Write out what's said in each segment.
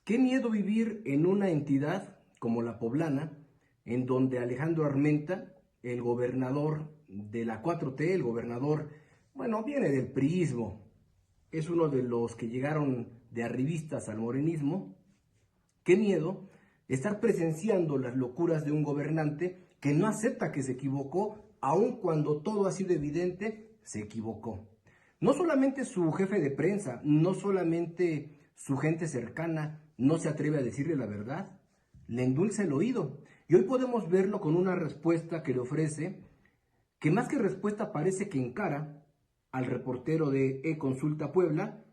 Qué miedo vivir en una entidad como la poblana, en donde Alejandro Armenta, el gobernador de la 4T, el gobernador, bueno, viene del priismo, es uno de los que llegaron de arribistas al morenismo. Qué miedo estar presenciando las locuras de un gobernante que no acepta que se equivocó, aun cuando todo ha sido evidente, se equivocó. No solamente su jefe de prensa, no solamente su gente cercana no se atreve a decirle la verdad, le endulza el oído. Y hoy podemos verlo con una respuesta que le ofrece, que más que respuesta parece que encara al reportero de E-Consulta Puebla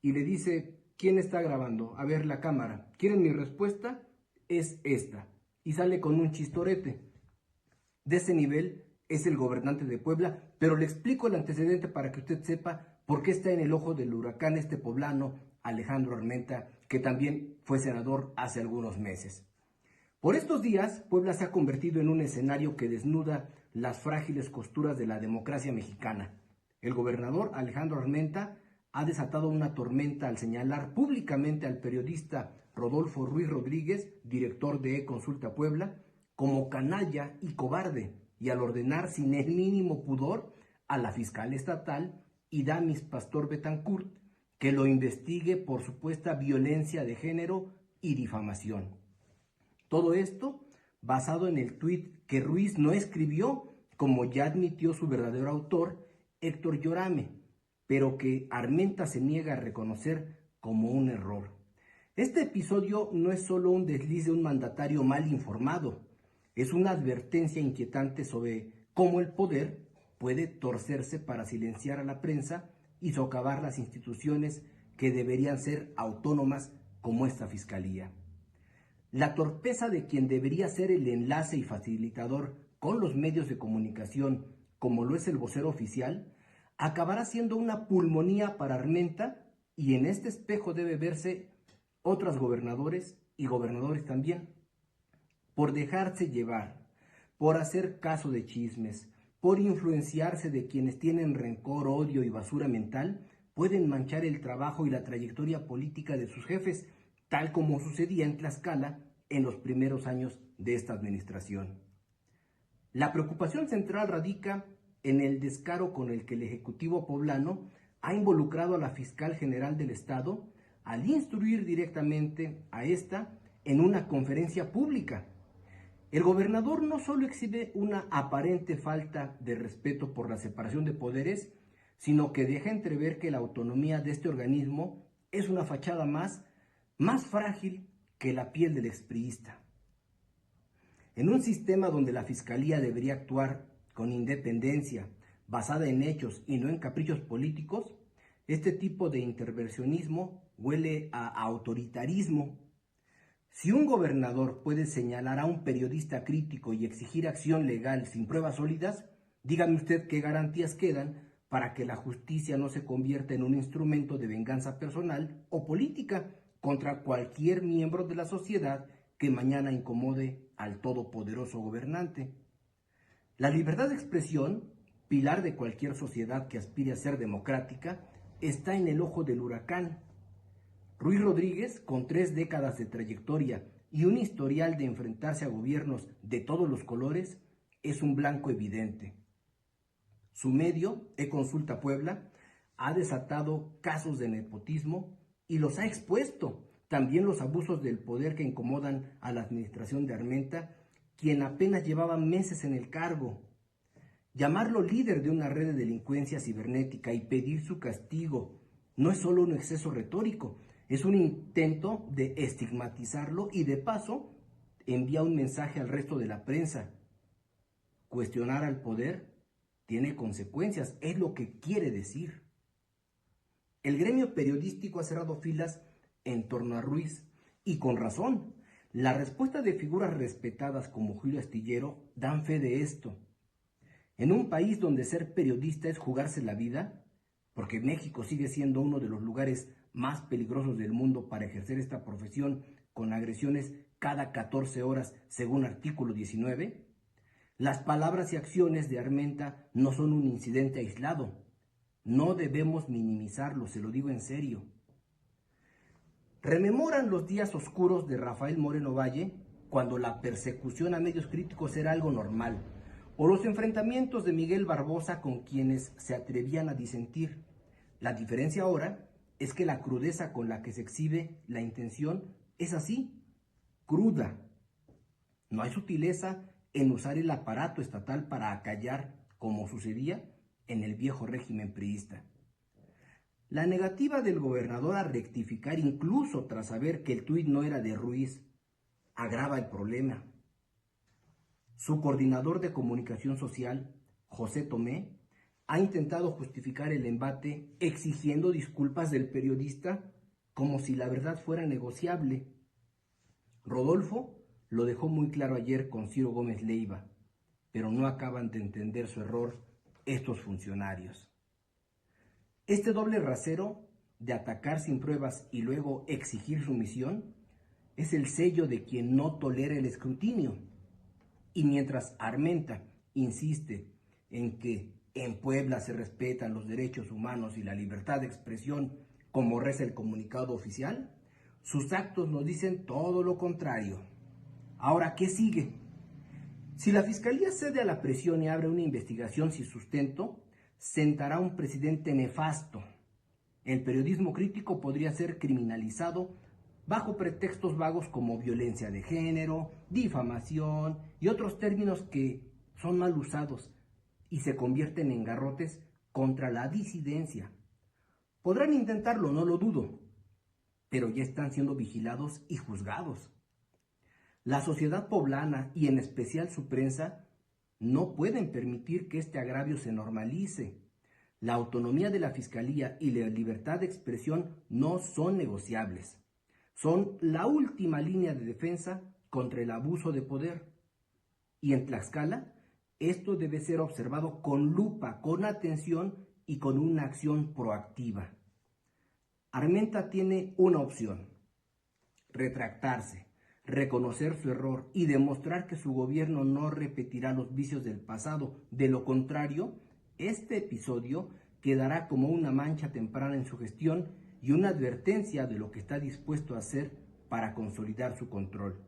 y le dice: ¿quién está grabando? A ver la cámara. ¿Quieren mi respuesta? Es esta. Y sale con un chistorete. De ese nivel es el gobernante de Puebla, pero le explico el antecedente para que usted sepa por qué está en el ojo del huracán este poblano, Alejandro Armenta, que también fue senador hace algunos meses. Por estos días, Puebla se ha convertido en un escenario que desnuda las frágiles costuras de la democracia mexicana. El gobernador Alejandro Armenta ha desatado una tormenta al señalar públicamente al periodista Rodolfo Ruiz Rodríguez, director de E-Consulta Puebla, como canalla y cobarde, y al ordenar sin el mínimo pudor a la fiscal estatal Idamis Pastor Betancourt que lo investigue por supuesta violencia de género y difamación. Todo esto basado en el tuit que Ruiz no escribió, como ya admitió su verdadero autor, Héctor Llorame, pero que Armenta se niega a reconocer como un error. Este episodio no es solo un desliz de un mandatario mal informado, es una advertencia inquietante sobre cómo el poder puede torcerse para silenciar a la prensa y socavar las instituciones que deberían ser autónomas como esta fiscalía. La torpeza de quien debería ser el enlace y facilitador con los medios de comunicación, como lo es el vocero oficial, acabará siendo una pulmonía para Armenta, y en este espejo debe verse otros gobernadores y gobernadores también, por dejarse llevar, por hacer caso de chismes, por influenciarse de quienes tienen rencor, odio y basura mental, pueden manchar el trabajo y la trayectoria política de sus jefes, tal como sucedía en Tlaxcala en los primeros años de esta administración. La preocupación central radica en el descaro con el que el Ejecutivo poblano ha involucrado a la Fiscal General del Estado al instruir directamente a esta en una conferencia pública. El gobernador no solo exhibe una aparente falta de respeto por la separación de poderes, sino que deja entrever que la autonomía de este organismo es una fachada más frágil que la piel del expriista. En un sistema donde la fiscalía debería actuar con independencia, basada en hechos y no en caprichos políticos, este tipo de intervencionismo huele a autoritarismo. Si un gobernador puede señalar a un periodista crítico y exigir acción legal sin pruebas sólidas, dígame usted qué garantías quedan para que la justicia no se convierta en un instrumento de venganza personal o política contra cualquier miembro de la sociedad que mañana incomode al todopoderoso gobernante. La libertad de expresión, pilar de cualquier sociedad que aspire a ser democrática, está en el ojo del huracán. Ruiz Rodríguez, con 3 décadas de trayectoria y un historial de enfrentarse a gobiernos de todos los colores, es un blanco evidente. Su medio, E-Consulta Puebla, ha desatado casos de nepotismo y los ha expuesto. También los abusos del poder que incomodan a la administración de Armenta, quien apenas llevaba meses en el cargo. Llamarlo líder de una red de delincuencia cibernética y pedir su castigo no es solo un exceso retórico, es un intento de estigmatizarlo y de paso envía un mensaje al resto de la prensa. Cuestionar al poder tiene consecuencias, es lo que quiere decir. El gremio periodístico ha cerrado filas en torno a Ruiz, y con razón. La respuesta de figuras respetadas como Julio Astillero dan fe de esto. En un país donde ser periodista es jugarse la vida, porque México sigue siendo uno de los lugares más peligrosos del mundo para ejercer esta profesión, con agresiones cada 14 horas según artículo 19, las palabras y acciones de Armenta no son un incidente aislado. No debemos minimizarlo, se lo digo en serio. rememoran los días oscuros de Rafael Moreno Valle, cuando la persecución a medios críticos era algo normal, o los enfrentamientos de Miguel Barbosa con quienes se atrevían a disentir. La diferencia ahora es que la crudeza con la que se exhibe la intención es así, cruda. No hay sutileza en usar el aparato estatal para acallar, como sucedía en el viejo régimen priista. La negativa del gobernador a rectificar, incluso tras saber que el tuit no era de Ruiz, agrava el problema. Su coordinador de comunicación social, José Tomé, ha intentado justificar el embate exigiendo disculpas del periodista como si la verdad fuera negociable. Rodolfo lo dejó muy claro ayer con Ciro Gómez Leiva, pero no acaban de entender su error estos funcionarios. Este doble rasero de atacar sin pruebas y luego exigir sumisión es el sello de quien no tolera el escrutinio. Y mientras Armenta insiste en que en Puebla se respetan los derechos humanos y la libertad de expresión, como reza el comunicado oficial, sus actos nos dicen todo lo contrario. Ahora, ¿qué sigue? Si la Fiscalía cede a la presión y abre una investigación sin sustento, sentará un presidente nefasto. El periodismo crítico podría ser criminalizado bajo pretextos vagos como violencia de género, difamación y otros términos que son mal usados y se convierten en garrotes contra la disidencia. Podrán intentarlo, no lo dudo, pero ya están siendo vigilados y juzgados. La sociedad poblana y en especial su prensa no pueden permitir que este agravio se normalice. La autonomía de la Fiscalía y la libertad de expresión no son negociables. Son la última línea de defensa contra el abuso de poder. Y en Tlaxcala, esto debe ser observado con lupa, con atención y con una acción proactiva. Armenta tiene una opción: retractarse, reconocer su error y demostrar que su gobierno no repetirá los vicios del pasado. De lo contrario, este episodio quedará como una mancha temprana en su gestión y una advertencia de lo que está dispuesto a hacer para consolidar su control.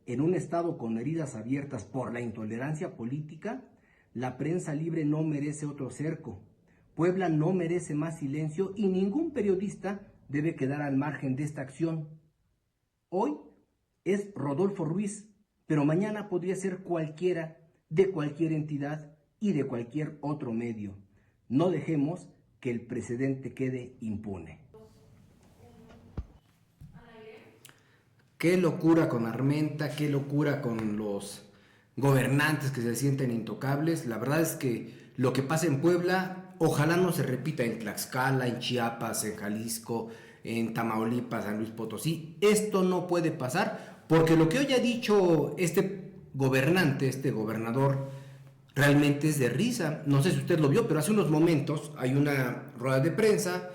En un estado con heridas abiertas por la intolerancia política, la prensa libre no merece otro cerco. Puebla no merece más silencio y ningún periodista debe quedar al margen de esta acción. Hoy es Rodolfo Ruiz, pero mañana podría ser cualquiera, de cualquier entidad y de cualquier otro medio. No dejemos que el precedente quede impune. Qué locura con Armenta, qué locura con los gobernantes que se sienten intocables. La verdad es que lo que pasa en Puebla, ojalá no se repita en Tlaxcala, en Chiapas, en Jalisco, en Tamaulipas, San Luis Potosí. Esto no puede pasar, porque lo que hoy ha dicho este gobernante, este gobernador, realmente es de risa. No sé si usted lo vio, pero hace unos momentos hay una rueda de prensa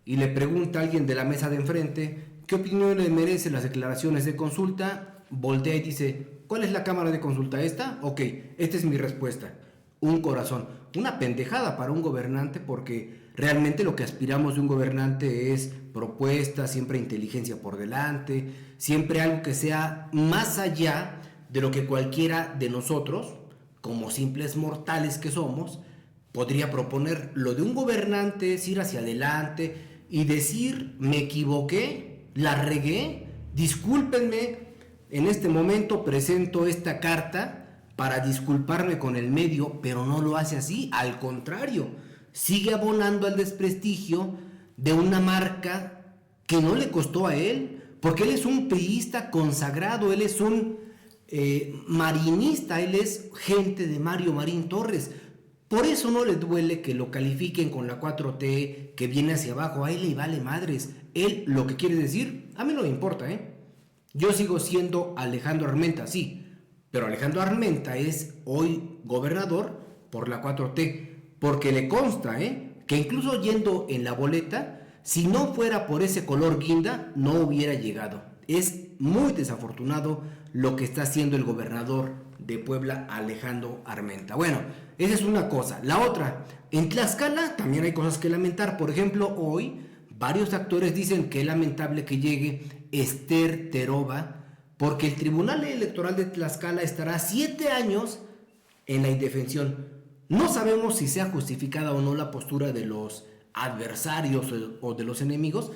y le pregunta a alguien de la mesa de enfrente ¿qué opinión le merecen las declaraciones de consulta? Voltea y dice, ¿cuál es la cámara de consulta? ¿Esta? Ok, esta es mi respuesta. Un corazón. Una pendejada para un gobernante, porque realmente lo que aspiramos de un gobernante es propuesta, siempre inteligencia por delante, siempre algo que sea más allá de lo que cualquiera de nosotros, como simples mortales que somos, podría proponer. Lo de un gobernante es ir hacia adelante y decir, me equivoqué, la regué, discúlpenme, en este momento presento esta carta para disculparme con el medio, pero no lo hace así, al contrario, sigue abonando al desprestigio de una marca que no le costó a él, porque él es un priista consagrado, él es un marinista, él es gente de Mario Marín Torres. Por eso no le duele que lo califiquen con la 4T, que viene hacia abajo. A él le vale madres. Él lo que quiere decir, a mí no me importa, Yo sigo siendo Alejandro Armenta, sí, pero Alejandro Armenta es hoy gobernador por la 4T, porque le consta, que incluso yendo en la boleta, si no fuera por ese color guinda, no hubiera llegado. Es muy desafortunado lo que está haciendo el gobernador de Puebla, Alejandro Armenta. Bueno, esa es una cosa. La otra, en Tlaxcala también hay cosas que lamentar. Por ejemplo, hoy Varios actores dicen que es lamentable que llegue Esther Terova, porque el Tribunal Electoral de Tlaxcala estará 7 años en la indefensión. No sabemos si sea justificada o no la postura de los adversarios o de los enemigos,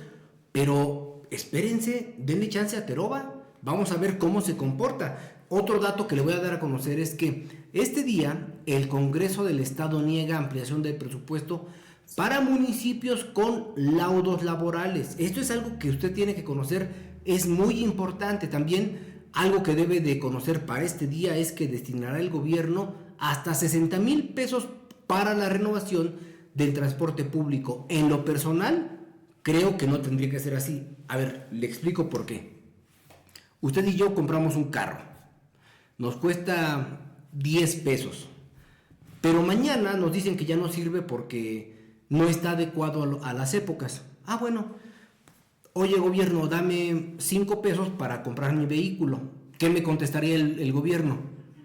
pero espérense, denle chance a Terova, vamos a ver cómo se comporta. Otro dato que le voy a dar a conocer es que este día el Congreso del Estado niega ampliación del presupuesto para municipios con laudos laborales. Esto es algo que usted tiene que conocer, es muy importante. También algo que debe de conocer para este día es que destinará el gobierno hasta 60,000 pesos para la renovación del transporte público. En lo personal, creo que no tendría que ser así. A ver, le explico por qué. Usted y yo compramos un carro. Nos cuesta 10 pesos. Pero mañana nos dicen que ya no sirve porque no está adecuado a las épocas. Bueno, oye gobierno, dame 5 pesos para comprar mi vehículo. ¿Qué me contestaría el gobierno?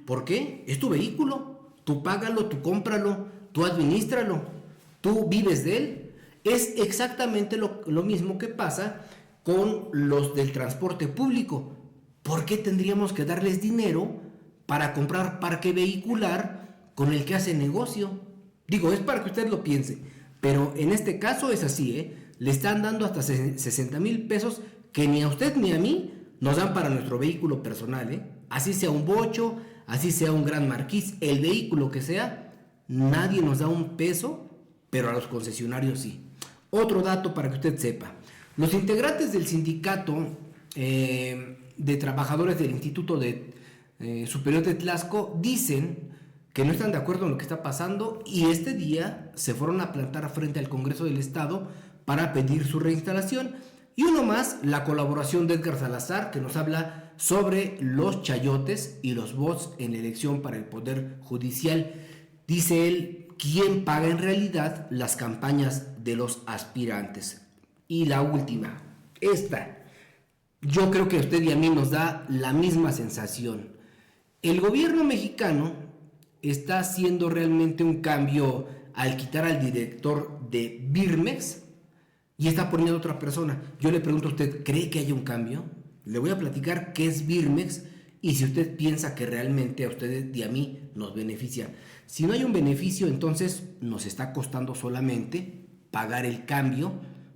¿Por qué? Es tu vehículo. Tú págalo, tú cómpralo, tú administralo, tú vives de él. Es exactamente lo mismo que pasa con los del transporte público. ¿Por qué tendríamos que darles dinero para comprar parque vehicular con el que hace negocio? Digo, es para que usted lo piense, pero en este caso es así, le están dando hasta 60,000 pesos que ni a usted ni a mí nos dan para nuestro vehículo personal, así sea un bocho, así sea un Gran Marquis, el vehículo que sea, nadie nos da un peso, pero a los concesionarios sí. Otro dato para que usted sepa, los integrantes del sindicato de trabajadores del Instituto Superior de Tlaxco dicen que no están de acuerdo en lo que está pasando y este día se fueron a plantar frente al Congreso del Estado para pedir su reinstalación. Y uno más, la colaboración de Edgar Salazar, que nos habla sobre los chayotes y los bots en la elección para el Poder Judicial. Dice él, ¿quién paga en realidad las campañas de los aspirantes? Y la última, esta, yo creo que a usted y a mí nos da la misma sensación. El gobierno mexicano está haciendo realmente un cambio al quitar al director de Birmex y está poniendo a otra persona. Yo le pregunto a usted, ¿cree que haya un cambio? Le voy a platicar qué es Birmex y si usted piensa que realmente a usted y a mí nos beneficia. Si no hay un beneficio, entonces nos está costando solamente pagar el cambio,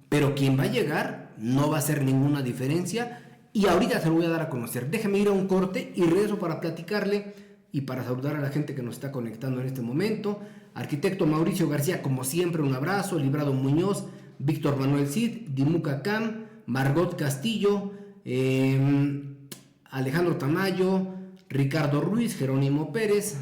pero quien va a llegar no va a hacer ninguna diferencia y ahorita se lo voy a dar a conocer. Déjeme ir a un corte y regreso para platicarle y para saludar a la gente que nos está conectando en este momento. Arquitecto Mauricio García, como siempre, un abrazo. Librado Muñoz, Víctor Manuel Cid, Dimuca Cam, Margot Castillo, Alejandro Tamayo, Ricardo Ruiz, Jerónimo Pérez,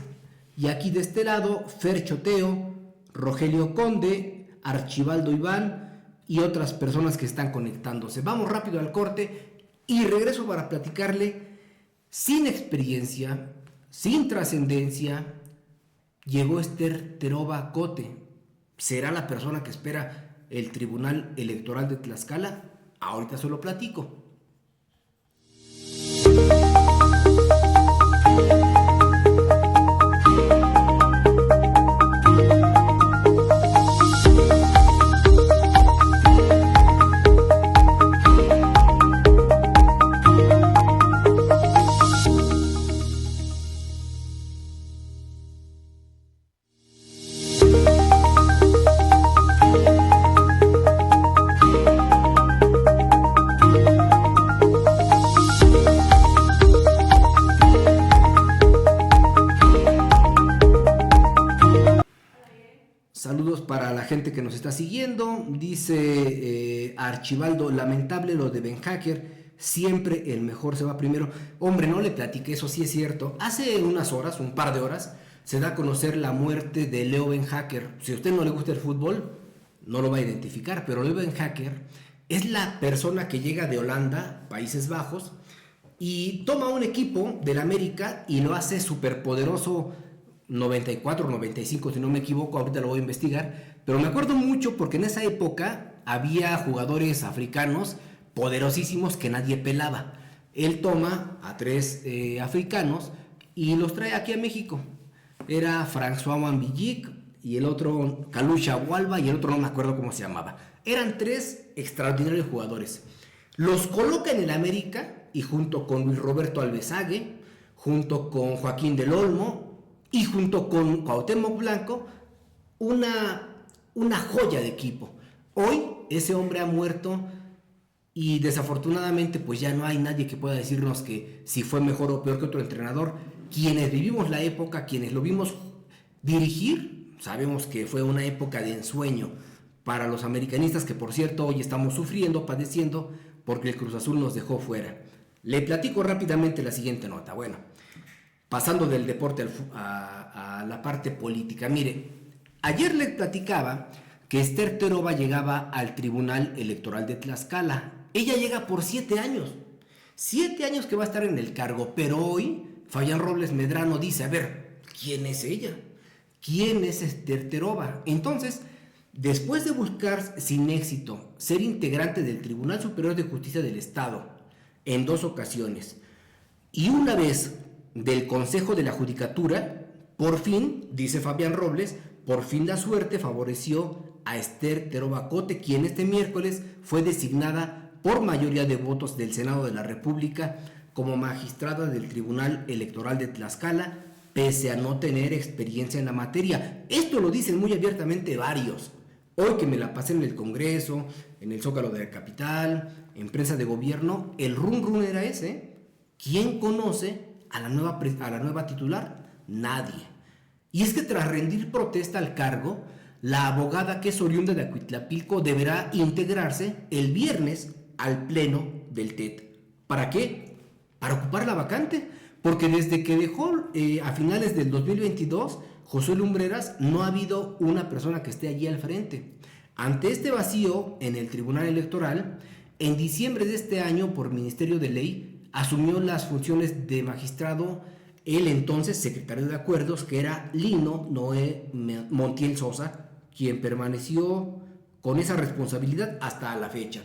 y aquí de este lado, Fer Choteo, Rogelio Conde, Archibaldo Iván y otras personas que están conectándose. Vamos rápido al corte y regreso para platicarle. Sin experiencia, sin trascendencia, llegó Esther Terova Cote. ¿Será la persona que espera el Tribunal Electoral de Tlaxcala? Ahorita se lo platico. Saludos para la gente que nos está siguiendo. Dice Archibaldo, lamentable lo de Ben Hacker, siempre el mejor se va primero. Hombre, no le platiqué, eso sí es cierto. Hace unas horas, un par de horas, se da a conocer la muerte de Leo Ben Hacker. Si a usted no le gusta el fútbol, no lo va a identificar, pero Leo Ben Hacker es la persona que llega de Holanda, Países Bajos, y toma un equipo del América y lo hace superpoderoso. 94, 95, si no me equivoco, ahorita lo voy a investigar, pero me acuerdo mucho porque en esa época había jugadores africanos poderosísimos que nadie pelaba. Él toma a 3 africanos y los trae aquí a México. Era François Mambillic y el otro Kalusha Walba y el otro no me acuerdo cómo se llamaba. Eran 3 extraordinarios jugadores. Los coloca en el América y junto con Luis Roberto Alvesague, junto con Joaquín del Olmo y junto con Cuauhtémoc Blanco, una joya de equipo. Hoy ese hombre ha muerto y desafortunadamente pues ya no hay nadie que pueda decirnos que si fue mejor o peor que otro entrenador. Quienes vivimos la época, quienes lo vimos dirigir, sabemos que fue una época de ensueño para los americanistas, que por cierto hoy estamos sufriendo, padeciendo, porque el Cruz Azul nos dejó fuera. Le platico rápidamente la siguiente nota. Bueno, pasando del deporte a la parte política. Mire, ayer le platicaba que Esther Terova llegaba al Tribunal Electoral de Tlaxcala. Ella llega por 7 años. 7 años que va a estar en el cargo, pero hoy Fabián Robles Medrano dice, a ver, ¿quién es ella? ¿Quién es Esther Terova? Entonces, después de buscar sin éxito ser integrante del Tribunal Superior de Justicia del Estado en 2 ocasiones y una vez del Consejo de la Judicatura, por fin, dice Fabián Robles, por fin la suerte favoreció a Esther Terova Cote, quien este miércoles fue designada por mayoría de votos del Senado de la República como magistrada del Tribunal Electoral de Tlaxcala, pese a no tener experiencia en la materia. Esto lo dicen muy abiertamente varios. Hoy que me la pasé en el Congreso, en el Zócalo de la Capital, en prensa de gobierno, el run era ese. ¿Quién conoce a la nueva titular? Nadie. Y es que tras rendir protesta al cargo, la abogada que es oriunda de Acuitlapilco deberá integrarse el viernes al pleno del TET. ¿Para qué? Para ocupar la vacante. Porque desde que dejó a finales del 2022, Josué Lumbreras, no ha habido una persona que esté allí al frente. Ante este vacío en el Tribunal Electoral, en diciembre de este año, por Ministerio de Ley, asumió las funciones de magistrado el entonces secretario de Acuerdos, que era Lino Noé Montiel Sosa, quien permaneció con esa responsabilidad hasta la fecha.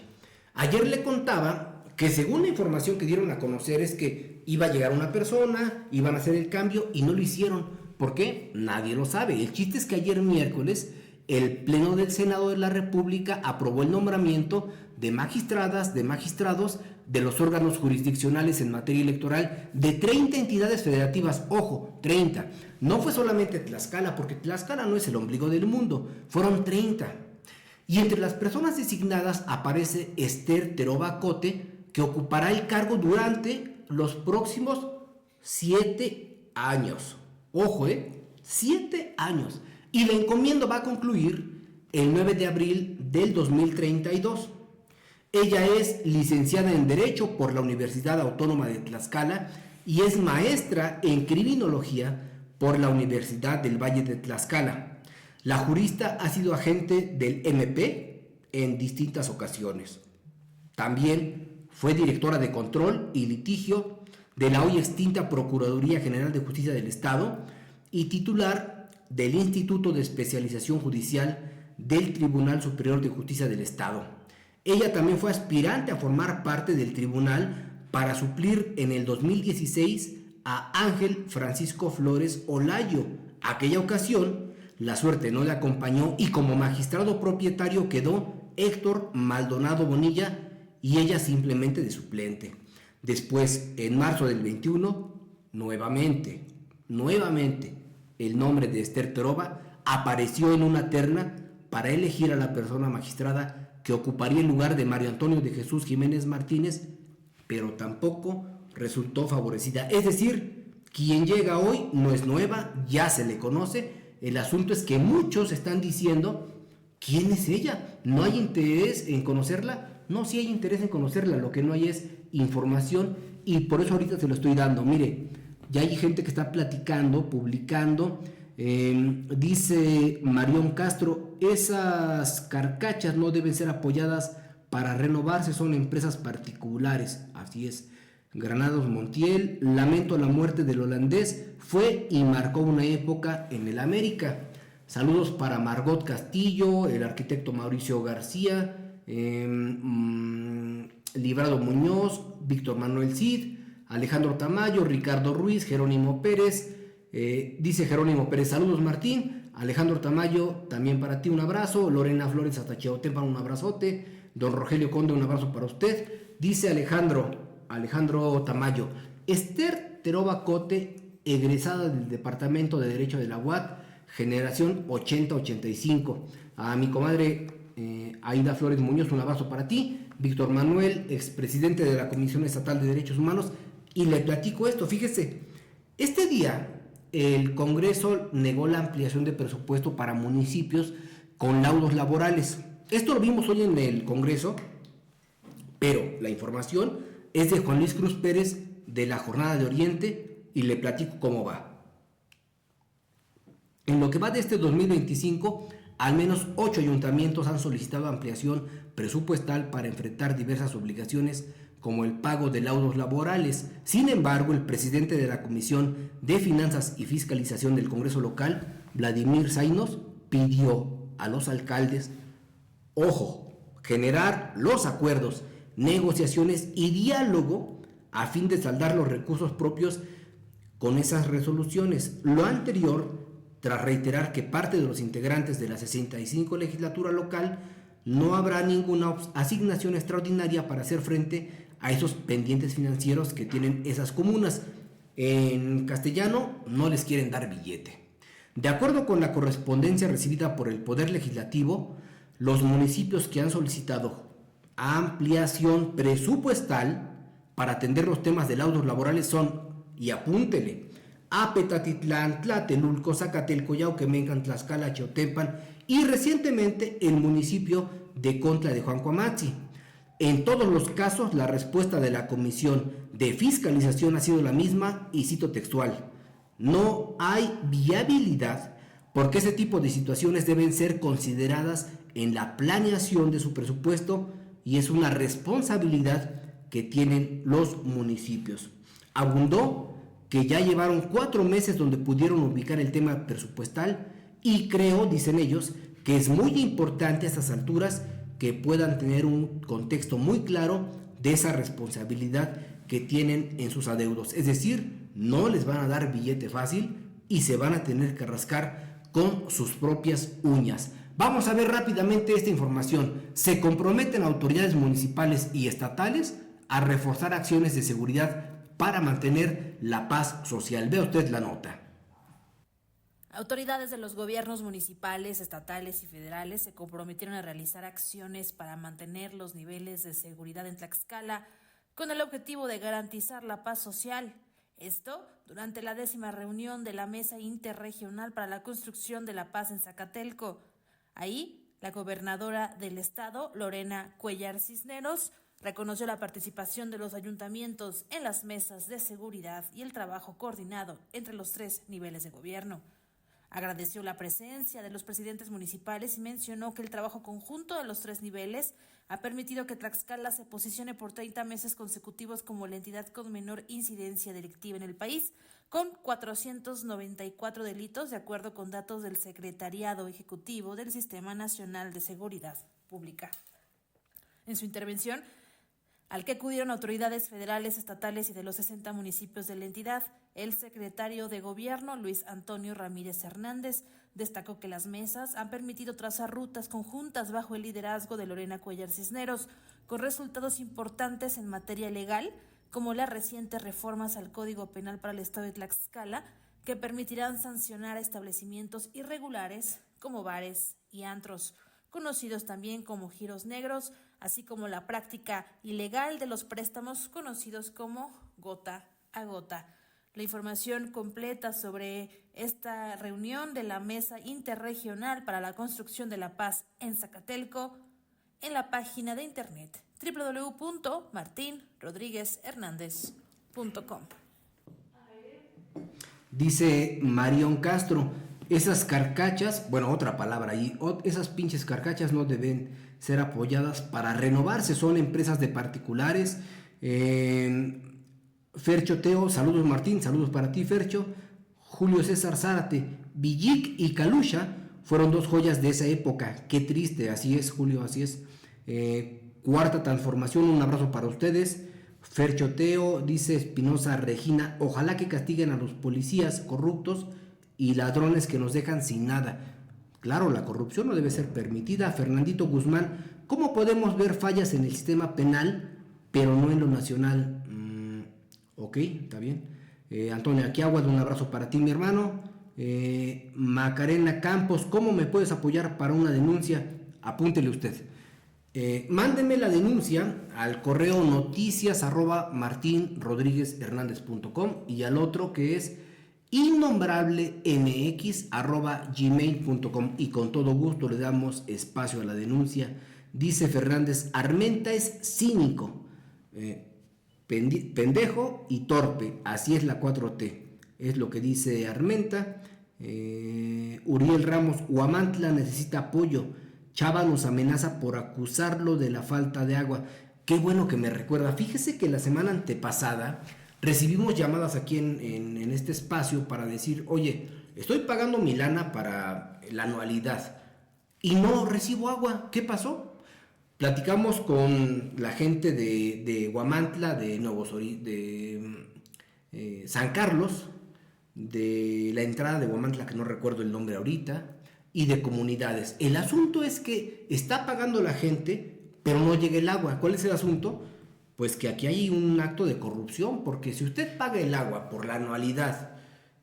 Ayer le contaba que según la información que dieron a conocer es que iba a llegar una persona, iban a hacer el cambio y no lo hicieron. ¿Por qué? Nadie lo sabe. El chiste es que ayer miércoles el Pleno del Senado de la República aprobó el nombramiento de magistradas, de magistrados de los órganos jurisdiccionales en materia electoral de 30 entidades federativas. Ojo, 30. No fue solamente Tlaxcala, porque Tlaxcala no es el ombligo del mundo. Fueron 30. Y entre las personas designadas aparece Esther Terova Cote, que ocupará el cargo durante los próximos 7 años. Ojo, 7 años. Y la encomienda va a concluir el 9 de abril del 2032. Ella es licenciada en Derecho por la Universidad Autónoma de Tlaxcala y es maestra en Criminología por la Universidad del Valle de Tlaxcala. La jurista ha sido agente del MP en distintas ocasiones. También fue directora de Control y Litigio de la hoy extinta Procuraduría General de Justicia del Estado y titular del Instituto de Especialización Judicial del Tribunal Superior de Justicia del Estado. Ella también fue aspirante a formar parte del tribunal para suplir en el 2016 a Ángel Francisco Flores Olayo. Aquella ocasión, la suerte no le acompañó y como magistrado propietario quedó Héctor Maldonado Bonilla y ella simplemente de suplente. Después, en marzo del 21, nuevamente, el nombre de Esther Terova apareció en una terna para elegir a la persona magistrada que ocuparía el lugar de Mario Antonio de Jesús Jiménez Martínez, pero tampoco resultó favorecida. Es decir, quien llega hoy no es nueva, ya se le conoce. El asunto es que muchos están diciendo, ¿quién es ella? ¿No hay interés en conocerla? No, sí hay interés en conocerla, lo que no hay es información y por eso ahorita se lo estoy dando. Mire, ya hay gente que está platicando, publicando. Dice Marión Castro, esas carcachas no deben ser apoyadas para renovarse, son empresas particulares. Así es. Granados Montiel, lamento la muerte del holandés, fue y marcó una época en el América. Saludos para Margot Castillo, el arquitecto Mauricio García, Librado Muñoz, Víctor Manuel Cid, Alejandro Tamayo, Ricardo Ruiz, Jerónimo Pérez. Dice Jerónimo Pérez, saludos Martín, Alejandro Tamayo, también para ti un abrazo. Lorena Flores hasta Chiautempan, un abrazote. Don Rogelio Conde, un abrazo para usted. Dice Alejandro Tamayo, Esther Teroba Cote, egresada del Departamento de Derecho de la UAT, generación 80-85. A mi comadre Aida Flores Muñoz, un abrazo para ti. Víctor Manuel, expresidente de la Comisión Estatal de Derechos Humanos. Y le platico esto, fíjese, este día el Congreso negó la ampliación de presupuesto para municipios con laudos laborales. Esto lo vimos hoy en el Congreso, pero la información es de Juan Luis Cruz Pérez de la Jornada de Oriente y le platico cómo va. En lo que va de este 2025, al menos 8 ayuntamientos han solicitado ampliación presupuestal para enfrentar diversas obligaciones como el pago de laudos laborales. Sin embargo, el presidente de la Comisión de Finanzas y Fiscalización del Congreso local, Vladimir Zainos, pidió a los alcaldes, ojo, generar los acuerdos, negociaciones y diálogo a fin de saldar los recursos propios con esas resoluciones. Lo anterior, tras reiterar que parte de los integrantes de la 65 legislatura local no habrá ninguna asignación extraordinaria para hacer frente a esos pendientes financieros que tienen esas comunas. En castellano, no les quieren dar billete. De acuerdo con la correspondencia recibida por el Poder Legislativo, los municipios que han solicitado ampliación presupuestal para atender los temas de laudos laborales son, y apúntele, Apetatitlán, Tlatelulco, Zacatelco, Yauquemencan, Tlaxcala, Chiautempan y recientemente el municipio de Contla de Juancoamatzi. En todos los casos, la respuesta de la Comisión de Fiscalización ha sido la misma y cito textual: no hay viabilidad porque ese tipo de situaciones deben ser consideradas en la planeación de su presupuesto y es una responsabilidad que tienen los municipios. Abundó que ya llevaron 4 meses donde pudieron ubicar el tema presupuestal y creo, dicen ellos, que es muy importante a estas alturas que puedan tener un contexto muy claro de esa responsabilidad que tienen en sus adeudos. Es decir, no les van a dar billete fácil y se van a tener que rascar con sus propias uñas. Vamos a ver rápidamente esta información. Se comprometen autoridades municipales y estatales a reforzar acciones de seguridad para mantener la paz social. Vea usted la nota. Autoridades de los gobiernos municipales, estatales y federales se comprometieron a realizar acciones para mantener los niveles de seguridad en Tlaxcala con el objetivo de garantizar la paz social. Esto durante la 10ª reunión de la Mesa Interregional para la Construcción de la Paz en Zacatelco. Ahí, la gobernadora del estado, Lorena Cuellar Cisneros, reconoció la participación de los ayuntamientos en las mesas de seguridad y el trabajo coordinado entre los 3 niveles de gobierno. Agradeció la presencia de los presidentes municipales y mencionó que el trabajo conjunto de los 3 niveles ha permitido que Tlaxcala se posicione por 30 meses consecutivos como la entidad con menor incidencia delictiva en el país, con 494 delitos, de acuerdo con datos del Secretariado Ejecutivo del Sistema Nacional de Seguridad Pública. En su intervención, al que acudieron autoridades federales, estatales y de los 60 municipios de la entidad, el secretario de Gobierno, Luis Antonio Ramírez Hernández, destacó que las mesas han permitido trazar rutas conjuntas bajo el liderazgo de Lorena Cuellar Cisneros, con resultados importantes en materia legal, como las recientes reformas al Código Penal para el Estado de Tlaxcala, que permitirán sancionar a establecimientos irregulares como bares y antros, conocidos también como giros negros, así como la práctica ilegal de los préstamos conocidos como gota a gota. La información completa sobre esta reunión de la Mesa Interregional para la Construcción de la Paz en Zacatelco en la página de internet www.martinrodriguezhernandez.com. Dice Marión Castro, esas carcachas, bueno, otra palabra ahí, esas pinches carcachas no deben ser apoyadas para renovarse, son empresas de particulares. Fercho Teo, saludos Martín, saludos para ti Fercho. Julio César Zárate, Villic y Calusha fueron 2 joyas de esa época, qué triste, así es Julio, así es. Cuarta transformación, un abrazo para ustedes. Fercho Teo, dice Espinosa Regina, ojalá que castiguen a los policías corruptos y ladrones que nos dejan sin nada. Claro, la corrupción no debe ser permitida. Fernandito Guzmán, ¿cómo podemos ver fallas en el sistema penal, pero no en lo nacional? Ok, está bien. Antonio Aquiaguas, un abrazo para ti, mi hermano. Macarena Campos, ¿cómo me puedes apoyar para una denuncia? Apúntele usted. Mándeme la denuncia al correo noticias@martinrodriguezhernandez.com y al otro que es innombrablemx@gmail.com y con todo gusto le damos espacio a la denuncia. Dice Fernández, Armenta es cínico, pendejo y torpe, así es la 4T, es lo que dice Armenta. Uriel Ramos, Huamantla necesita apoyo, Chava nos amenaza por acusarlo de la falta de agua. Qué bueno que me recuerda. Fíjese que la semana antepasada recibimos llamadas aquí en este espacio para decir, oye, estoy pagando mi lana para la anualidad y no recibo agua. ¿Qué pasó? Platicamos con la gente de Huamantla, de San Carlos, de la entrada de Huamantla, que no recuerdo el nombre ahorita, y de comunidades. El asunto es que está pagando la gente, pero no llega el agua. ¿Cuál es el asunto? Pues que aquí hay un acto de corrupción, porque si usted paga el agua por la anualidad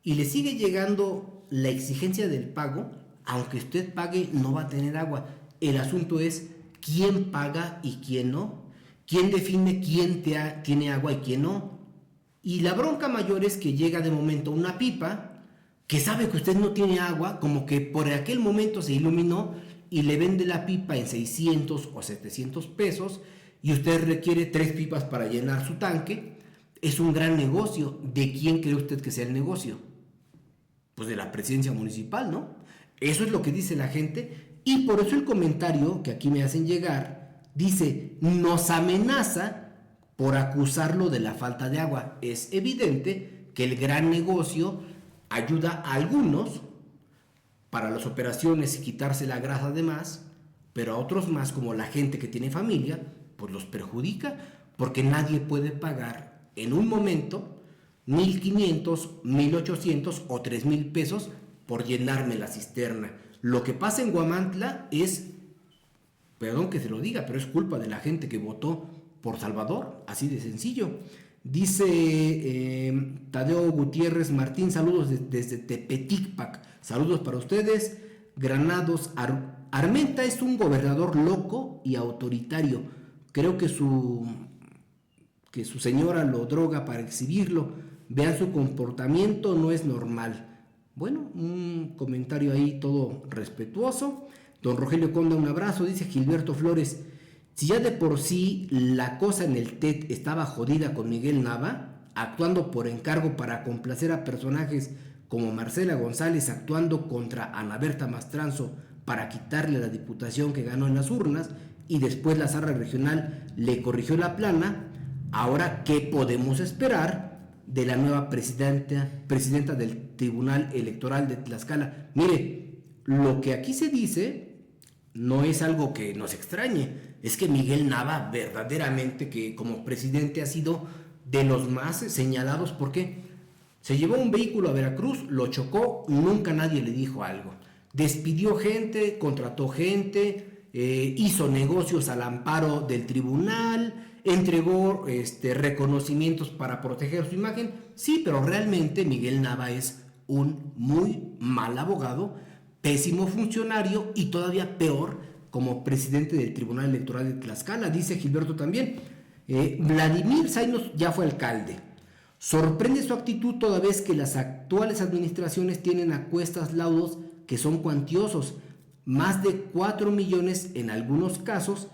y le sigue llegando la exigencia del pago, aunque usted pague, no va a tener agua. El asunto es quién paga y quién no. ¿Quién define quién tiene agua y quién no? Y la bronca mayor es que llega de momento una pipa que sabe que usted no tiene agua, como que por aquel momento se iluminó y le vende la pipa en 600 o 700 pesos y usted requiere 3 pipas para llenar su tanque. Es un gran negocio. ¿De quién cree usted que sea el negocio? Pues de la presidencia municipal, ¿no? Eso es lo que dice la gente y por eso el comentario que aquí me hacen llegar dice, nos amenaza por acusarlo de la falta de agua. Es evidente que el gran negocio ayuda a algunos para las operaciones y quitarse la grasa de más, pero a otros más, como la gente que tiene familia, pues los perjudica, porque nadie puede pagar en un momento 1,500, 1,800 o 3,000 pesos por llenarme la cisterna. Lo que pasa en Huamantla es, perdón que se lo diga, pero es culpa de la gente que votó por Salvador, así de sencillo. Dice Tadeo Gutiérrez Martín, saludos desde Tepeticpac, saludos para ustedes. Granados, Armenta es un gobernador loco y autoritario, creo que su señora lo droga para exhibirlo, vean su comportamiento, no es normal. Bueno, un comentario ahí todo respetuoso. Don Rogelio Conda, un abrazo. Dice Gilberto Flores, si ya de por sí la cosa en el TED estaba jodida con Miguel Nava, actuando por encargo para complacer a personajes como Marcela González, actuando contra Ana Berta Mastranzo para quitarle la diputación que ganó en las urnas, y después la Sarra Regional le corrigió la plana, ahora ¿qué podemos esperar de la nueva presidenta del Tribunal Electoral de Tlaxcala? Mire, lo que aquí se dice no es algo que nos extrañe. Es que Miguel Nava verdaderamente que como presidente ha sido de los más señalados porque se llevó un vehículo a Veracruz, lo chocó, nunca nadie le dijo algo. Despidió gente, contrató gente, hizo negocios al amparo del tribunal, entregó reconocimientos para proteger su imagen. Sí, pero realmente Miguel Nava es un muy mal abogado, pésimo funcionario y todavía peor como presidente del Tribunal Electoral de Tlaxcala. Dice Gilberto también, Vladimir Zainos ya fue alcalde. Sorprende su actitud toda vez que las actuales administraciones tienen a cuestas laudos que son cuantiosos, más de 4 millones en algunos casos,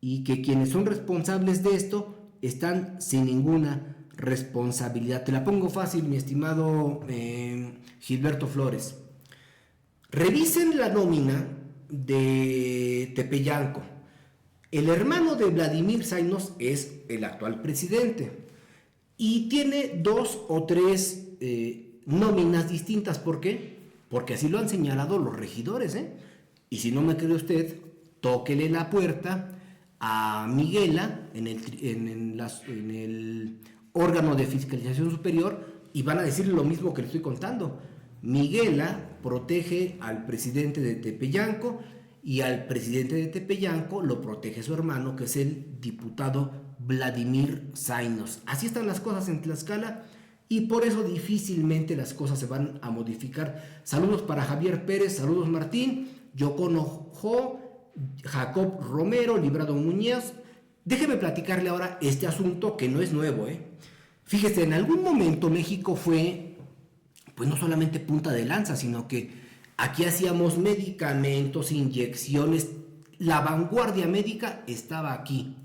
y que quienes son responsables de esto están sin ninguna responsabilidad. Te la pongo fácil, mi estimado Gilberto Flores. Revisen la nómina de Tepeyanco. El hermano de Vladimir Zainos es el actual presidente y tiene 2 o 3 nóminas distintas. ¿Por qué? Porque así lo han señalado los regidores, y si no me cree usted, tóquele la puerta a Miguela en el órgano de fiscalización superior y van a decirle lo mismo que le estoy contando. Miguela protege al presidente de Tepeyanco y al presidente de Tepeyanco lo protege su hermano, que es el diputado Vladimir Zainos. Así están las cosas en Tlaxcala y por eso difícilmente las cosas se van a modificar. Saludos para Javier Pérez, saludos Martín, Yocono Jo, Jacob Romero, Librado Muñoz. Déjeme platicarle ahora este asunto que no es nuevo, Fíjese, en algún momento México fue, pues no solamente punta de lanza, sino que aquí hacíamos medicamentos, inyecciones, la vanguardia médica estaba aquí.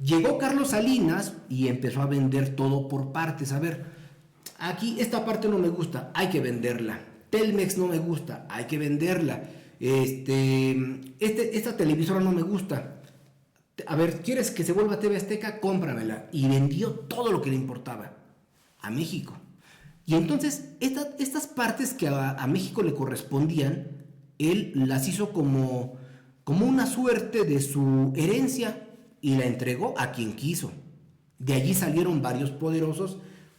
Llegó Carlos Salinas y empezó a vender todo por partes. A ver, aquí esta parte no me gusta, hay que venderla. Telmex no me gusta, hay que venderla. Esta televisora no me gusta. A ver, ¿quieres que se vuelva TV Azteca? Cómpramela. Y vendió todo lo que le importaba a México. Y entonces, estas partes que a México le correspondían, él las hizo como una suerte de su herencia y la entregó a quien quiso. De allí salieron varios poderosos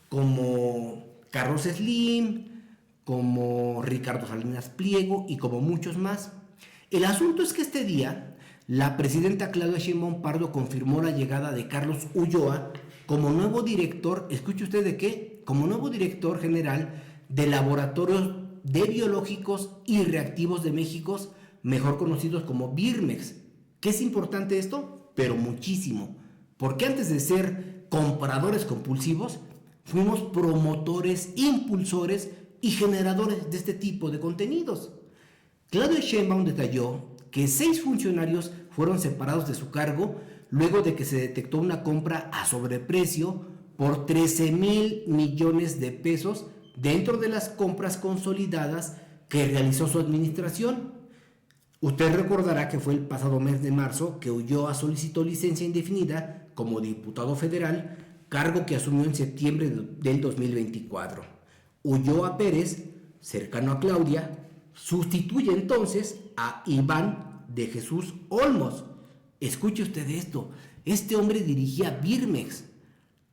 como Carlos Slim, como Ricardo Salinas Pliego y como muchos más. El asunto es que este día la presidenta Claudia Sheinbaum Pardo confirmó la llegada de Carlos Ulloa como nuevo director, escuche usted de qué, como nuevo director general de Laboratorios de Biológicos y Reactivos de México, mejor conocidos como Birmex. ¿Qué es importante esto? Pero muchísimo, porque antes de ser compradores compulsivos, fuimos promotores, impulsores y generadores de este tipo de contenidos. Claudia Sheinbaum detalló que 6 funcionarios fueron separados de su cargo luego de que se detectó una compra a sobreprecio por 13,000 millones de pesos dentro de las compras consolidadas que realizó su administración. Usted recordará que fue el pasado mes de marzo que Ulloa solicitó licencia indefinida como diputado federal, cargo que asumió en septiembre del 2024. Ulloa Pérez, cercano a Claudia, sustituye entonces a Iván de Jesús Olmos. Escuche usted esto, este hombre dirigía Birmex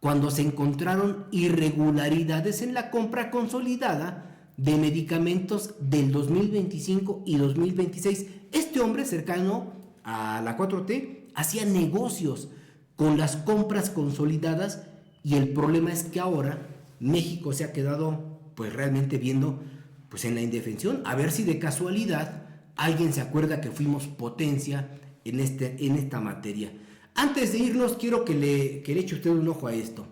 cuando se encontraron irregularidades en la compra consolidada de medicamentos del 2025 y 2026. Este hombre cercano a la 4T hacía negocios con las compras consolidadas y el problema es que ahora México se ha quedado pues realmente viendo pues en la indefensión, a ver si de casualidad alguien se acuerda que fuimos potencia en esta materia. Antes de irnos, quiero que le eche usted un ojo a esto.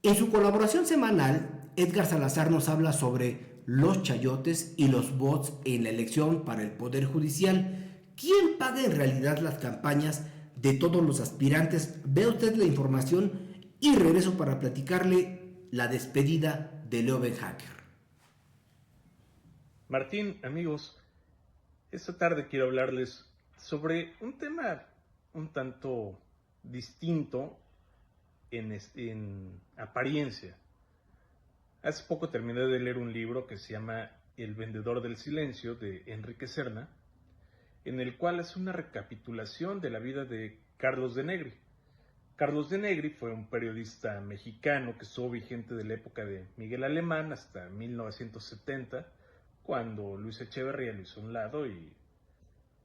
En su colaboración semanal, Edgar Salazar nos habla sobre los chayotes y los bots en la elección para el Poder Judicial. ¿Quién paga en realidad las campañas de todos los aspirantes? Vea usted la información y regreso para platicarle la despedida de Leo Ben Hacker. Martín, amigos, esta tarde quiero hablarles sobre un tema un tanto distinto en apariencia. Hace poco terminé de leer un libro que se llama El vendedor del silencio, de Enrique Serna, en el cual hace una recapitulación de la vida de Carlos de Negri. Carlos de Negri fue un periodista mexicano que estuvo vigente de la época de Miguel Alemán hasta 1970, cuando Luis Echeverría lo hizo a un lado y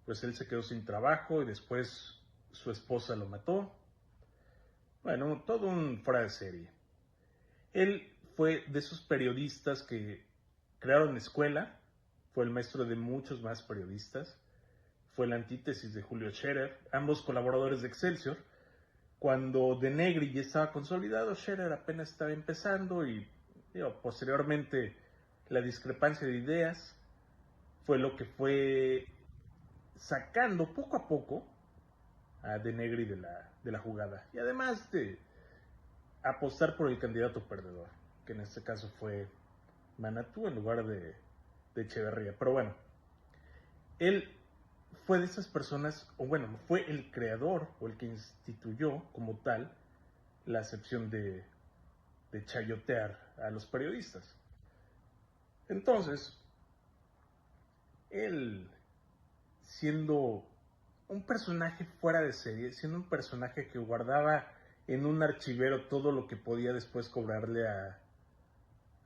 pues él se quedó sin trabajo y después su esposa lo mató. Bueno, todo un fuera de serie. Él fue de esos periodistas que crearon escuela, fue el maestro de muchos más periodistas, fue la antítesis de Julio Scherer, ambos colaboradores de Excelsior. Cuando de Negri ya estaba consolidado, Scherer apenas estaba empezando y posteriormente la discrepancia de ideas fue lo que fue sacando poco a poco a de Negri de la jugada. Y además de apostar por el candidato perdedor, que en este caso fue Manatú en lugar de Echeverría. Pero bueno, él fue de esas personas, o bueno, fue el creador o el que instituyó como tal la acepción de chayotear a los periodistas. Entonces, él, siendo un personaje fuera de serie, siendo un personaje que guardaba en un archivero todo lo que podía después cobrarle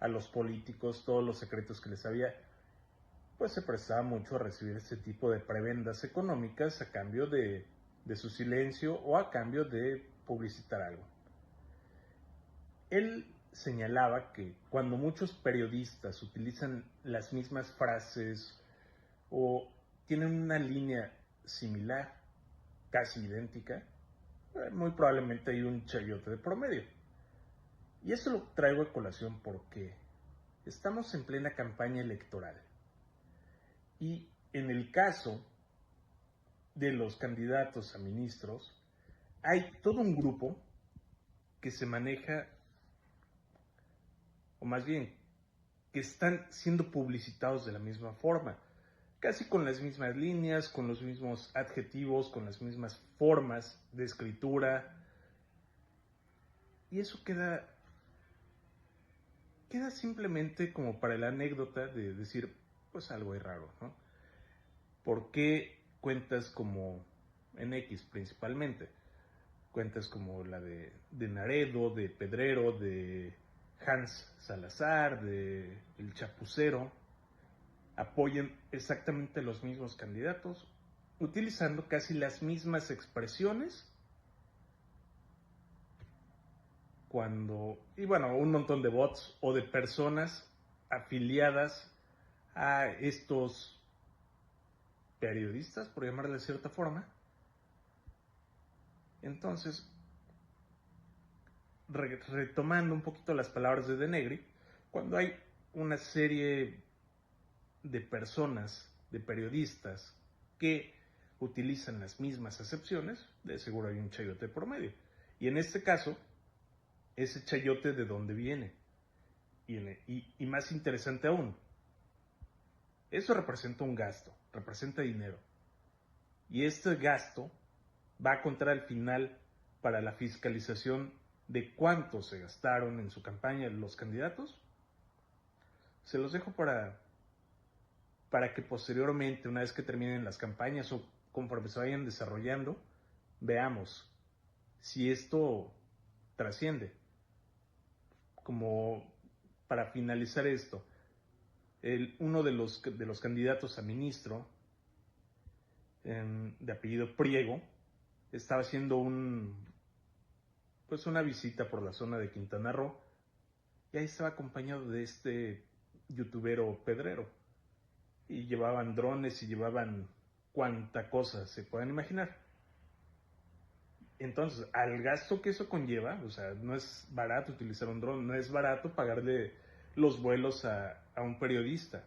a los políticos todos los secretos que les había, pues se prestaba mucho a recibir este tipo de prebendas económicas a cambio de su silencio o a cambio de publicitar algo. Él señalaba que cuando muchos periodistas utilizan las mismas frases o tienen una línea similar, casi idéntica, muy probablemente hay un chayote de promedio. Y eso lo traigo a colación porque estamos en plena campaña electoral. Y en el caso de los candidatos a ministros, hay todo un grupo que se maneja, o más bien, que están siendo publicitados de la misma forma, casi con las mismas líneas, con los mismos adjetivos, con las mismas formas de escritura. Y eso queda simplemente como para la anécdota de decir, pues algo es raro, ¿no? ¿Por qué cuentas como en X principalmente? Cuentas como la de Naredo, de Pedrero, de Hans Salazar, de El Chapucero, apoyan exactamente los mismos candidatos, utilizando casi las mismas expresiones, y bueno, un montón de bots o de personas afiliadas a estos periodistas, por llamarle de cierta forma. Entonces, retomando un poquito las palabras de Denegri, cuando hay una serie de personas, de periodistas, que utilizan las mismas acepciones, de seguro hay un chayote promedio. Y en este caso, ese chayote de dónde viene. Y más interesante aún, eso representa un gasto, representa dinero. Y este gasto va a contar al final para la fiscalización de cuánto se gastaron en su campaña los candidatos. Se los dejo para que posteriormente, una vez que terminen las campañas o conforme se vayan desarrollando, veamos si esto trasciende. Como para finalizar esto, uno de los candidatos a ministro, de apellido Priego, estaba haciendo una visita por la zona de Quintana Roo, y ahí estaba acompañado de este youtubero Pedrero, y llevaban drones y llevaban cuanta cosa se puedan imaginar. Entonces, al gasto que eso conlleva, o sea, no es barato utilizar un dron, no es barato pagarle los vuelos a un periodista.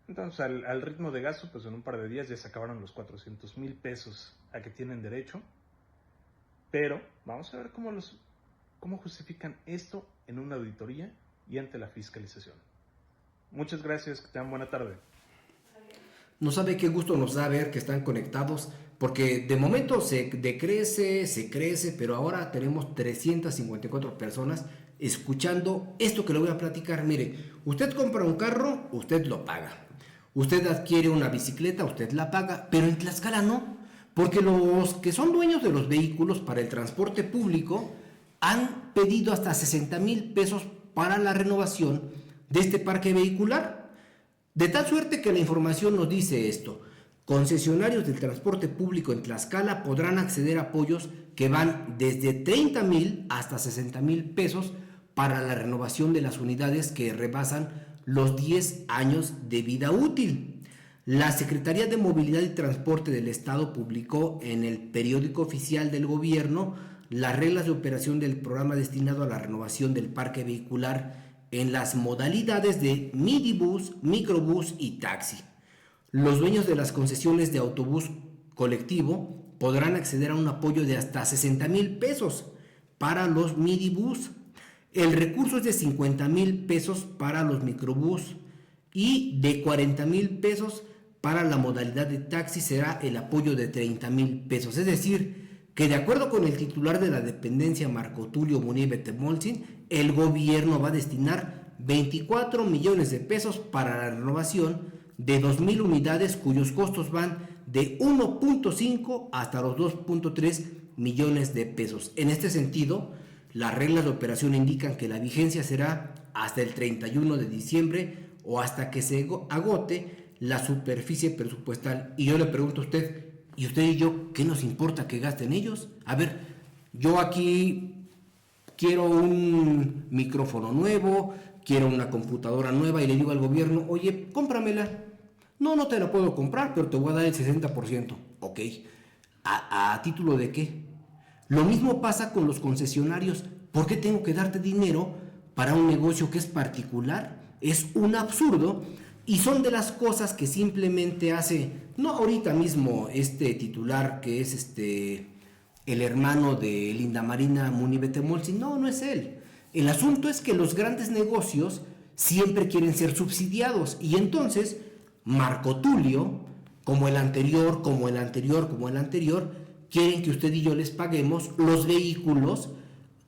Entonces, al ritmo de gasto, pues en un par de días ya se acabaron los 400,000 pesos a que tienen derecho. Pero vamos a ver cómo justifican esto en una auditoría y ante la fiscalización. Muchas gracias, que tengan buena tarde. No sabe qué gusto nos da ver que están conectados, porque de momento se crece, pero ahora tenemos 354 personas escuchando esto que le voy a platicar. Mire, usted compra un carro, usted lo paga. Usted adquiere una bicicleta, usted la paga, pero en Tlaxcala no, porque los que son dueños de los vehículos para el transporte público han pedido hasta 60,000 pesos para la renovación de este parque vehicular. De tal suerte que la información nos dice esto: concesionarios del transporte público en Tlaxcala podrán acceder a apoyos que van desde 30,000 hasta 60,000 pesos para la renovación de las unidades que rebasan los 10 años de vida útil. La Secretaría de Movilidad y Transporte del Estado publicó en el periódico oficial del gobierno las reglas de operación del programa destinado a la renovación del parque vehicular en las modalidades de minibús, microbús y taxi. Los dueños de las concesiones de autobús colectivo podrán acceder a un apoyo de hasta 60,000 pesos para los minibús. El recurso es de 50,000 pesos para los microbús y de 40,000 pesos para la modalidad de taxi será el apoyo de 30,000 pesos. Es decir, que de acuerdo con el titular de la dependencia, Marco Tulio Munier Betemolsin, el gobierno va a destinar 24 millones de pesos para la renovación de 2,000 unidades cuyos costos van de 1.5 hasta los 2.3 millones de pesos. En este sentido, Las reglas de operación indican que la vigencia será hasta el 31 de diciembre o hasta que se agote la superficie presupuestal. Y yo le pregunto a usted, ¿y usted y yo qué nos importa que gasten ellos? A ver, yo aquí quiero un micrófono nuevo, quiero una computadora nueva y le digo al gobierno, oye, cómpramela. No te la puedo comprar, pero te voy a dar el 60%. Ok, ¿a título de qué? Lo mismo pasa con los concesionarios. ¿Por qué tengo que darte dinero para un negocio que es particular? Es un absurdo y son de las cosas que simplemente hace, no ahorita mismo este titular que es el hermano de Linda Marina Munibetemolsi, no es él. El asunto es que los grandes negocios siempre quieren ser subsidiados y entonces Marco Tulio, como el anterior, quieren que usted y yo les paguemos los vehículos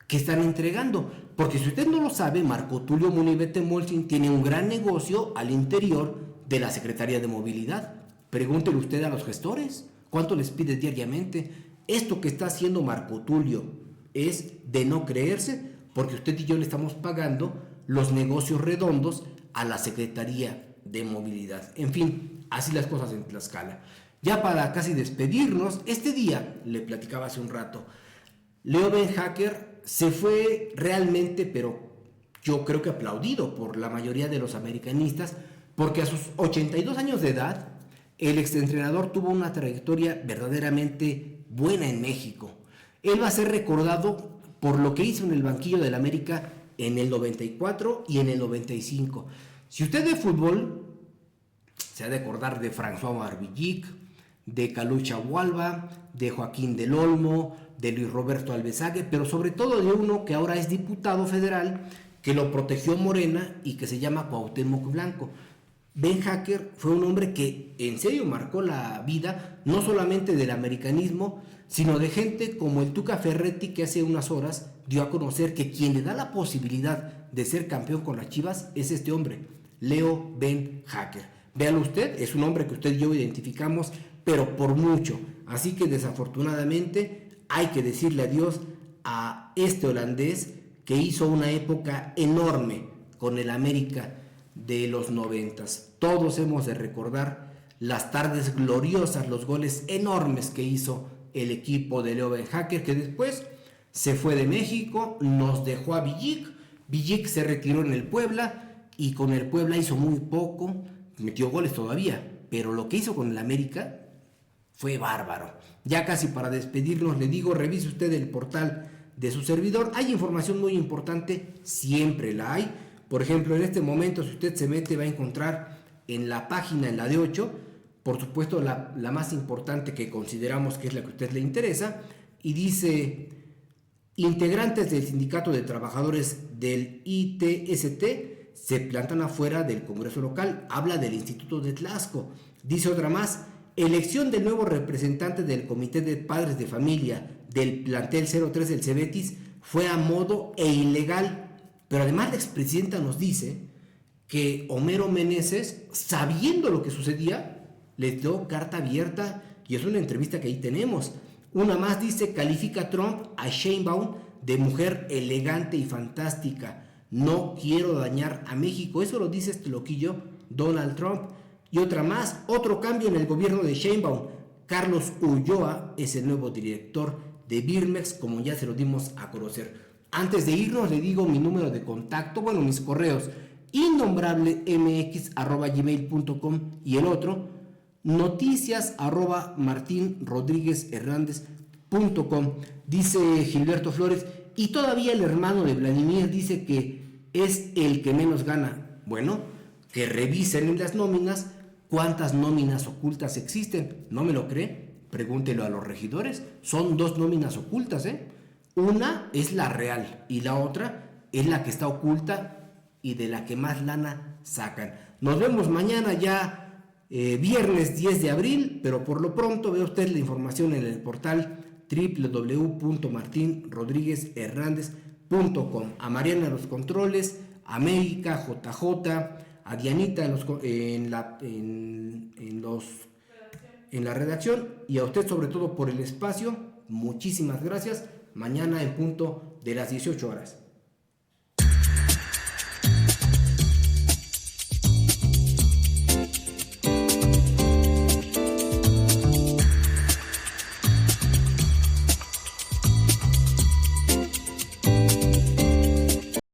que están entregando. Porque si usted no lo sabe, Marco Tulio Munibetemolsin tiene un gran negocio al interior de la Secretaría de Movilidad. Pregúntele usted a los gestores, ¿cuánto les pide diariamente? Esto que está haciendo Marco Tulio es de no creerse, porque usted y yo le estamos pagando los negocios redondos a la Secretaría de Movilidad. En fin, así las cosas en Tlaxcala. Ya para casi despedirnos, este día, le platicaba hace un rato, Leo Ben Hacker se fue realmente, pero yo creo que aplaudido por la mayoría de los americanistas, porque a sus 82 años de edad, el exentrenador tuvo una trayectoria verdaderamente buena en México. Él va a ser recordado por lo que hizo en el banquillo del América en el 94 y en el 95. Si usted ve fútbol, se ha de acordar de François Marvillic, de Calucha Hualba, de Joaquín del Olmo, de Luis Roberto Alvesague, pero sobre todo de uno que ahora es diputado federal, que lo protegió Morena y que se llama Cuauhtémoc Blanco. Ben Hacker fue un hombre que en serio marcó la vida, no solamente del americanismo, sino de gente como el Tuca Ferretti, que hace unas horas dio a conocer que quien le da la posibilidad de ser campeón con las Chivas es este hombre, Leo Ben Hacker. Véalo usted, es un hombre que usted y yo identificamos, pero por mucho. Así que desafortunadamente hay que decirle adiós a este holandés que hizo una época enorme con el América de los 90s. Todos hemos de recordar las tardes gloriosas, los goles enormes que hizo el equipo de Leo Ben Hacker, que después se fue de México, nos dejó a Villic. Villic se retiró en el Puebla y con el Puebla hizo muy poco, metió goles todavía, pero lo que hizo con el América fue bárbaro. Ya casi para despedirnos le digo, revise usted el portal de su servidor, hay información muy importante, siempre la hay. Por ejemplo, en este momento, si usted se mete, va a encontrar en la página, en la de 8, por supuesto la más importante que consideramos que es la que a usted le interesa, y dice: integrantes del Sindicato de Trabajadores del ITST se plantan afuera del Congreso local. Habla del Instituto de Tlaxco. Dice otra más: elección del nuevo representante del Comité de Padres de Familia del plantel 03 del Cebetis fue a modo e ilegal. Pero además la expresidenta nos dice que Homero Meneses, sabiendo lo que sucedía, les dio carta abierta, y es una entrevista que ahí tenemos. Una más dice: califica a Trump a Sheinbaum de mujer elegante y fantástica. No quiero dañar a México. Eso lo dice este loquillo Donald Trump. Y otra más, otro cambio en el gobierno de Sheinbaum. Carlos Ulloa es el nuevo director de Birmex, como ya se lo dimos a conocer. Antes de irnos le digo mi número de contacto, bueno, mis correos: innombrablemx@gmail.com y el otro noticias@martinrodriguezhernández.com. Dice Gilberto Flores, y todavía el hermano de Vladimir dice que es el que menos gana. Bueno, que revisen en las nóminas cuántas nóminas ocultas existen. ¿No me lo cree? Pregúntelo a los regidores. Son 2 nóminas ocultas, Una es la real y la otra es la que está oculta y de la que más lana sacan. Nos vemos mañana ya, viernes 10 de abril, pero por lo pronto vea usted la información en el portal www.martinrodriguezhernandez.com. A Mariana en los controles, a América, JJ, a Dianita en la redacción, y a usted sobre todo por el espacio. Muchísimas gracias. mañana en punto de las 18 horas.